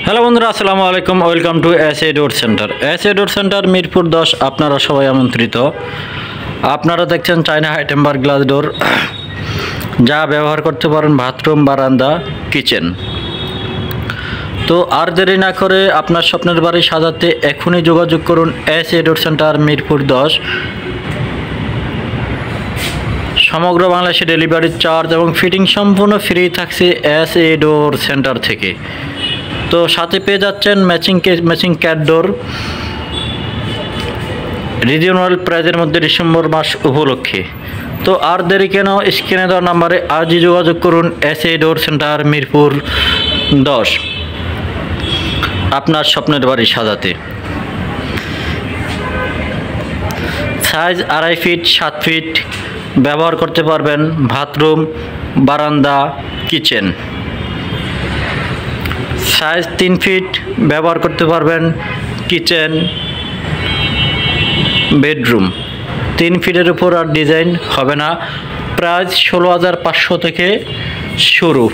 Hello বন্ধুরা, আসসালামু আলাইকুম। Welcome to SA door center. SA door center Mirpur 10। আপনারা সবাই আমন্ত্রিত। আপনারা দেখছেন China high temper glass door, যা ব্যবহার করতে পারেন বাথরুম, বারান্দা, কিচেন। তো আর দেরি না করে আপনার স্বপ্নের বাড়ি সাজাতে এখনই যোগাযোগ করুন এসএ ডোর সেন্টার মিরপুর 10। সমগ্র বাংলাদেশে ডেলিভারি চার্জ এবং ফিটিং সম্পূর্ণ ফ্রি থাকছে এসএ ডোর সেন্টার থেকে। তো সাথে পেয়ে যাচ্ছেন ম্যাচিং ক্যাট ডোর রিজনাল প্রাইজের মধ্যে ডিসেম্বর মাস উপলক্ষে। তো আর দেরি কেন, স্ক্রিনে দেওয়া নাম্বারে আজই যোগাযোগ করুন এসএ ডোর সেন্টার মিরপুর 10, আপনার স্বপ্নের বাড়ি সাজাতে। সাইজ 2.5 ফিট 7 ফিট ব্যবহার করতে পারবেন বাথরুম, বারান্দা, কিচেন। সাইজ 3 ফিট ব্যবহার করতে পারবেন কিচেন, বেডরুম। 3 ফিটের উপর আর ডিজাইন হবে না। প্রাইস 16,500 থেকে শুরু।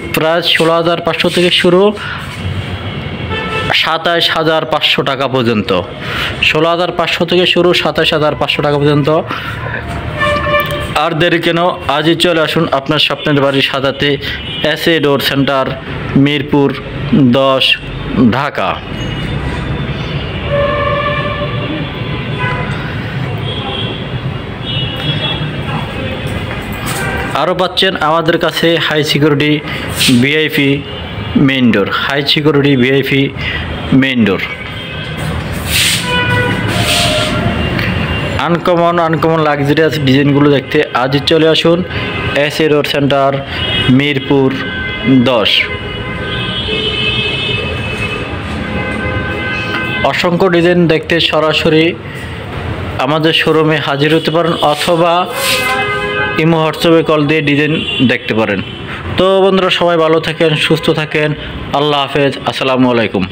27,500 টাকা পর্যন্ত। 16,500 থেকে শুরু, 27,500 টাকা পর্যন্ত। আর দেরি কেন, আজই চলে আসুন আপনার স্বপ্নের বাড়ি সাজাতে SA door center Mirpur 10, Dhaka. আরও পাচ্ছেন আমাদের কাছে high security VIP main door, uncommon luxurious ডিজাইনগুলো দেখতে আজই চলে আসুন এসএ ডোর সেন্টার মিরপুর 10। অসংখ্য ডিজাইন দেখতে সরাসরি আমাদের শোরুমে হাজির হতে পারেন, অথবা ইমো হোয়াটসঅ্যাপে কল দিয়ে ডিজাইন দেখতে পারেন। তো বন্ধুরা, সবাই ভালো থাকেন, সুস্থ থাকেন। আল্লাহ হাফেজ, আসসালামু আলাইকুম।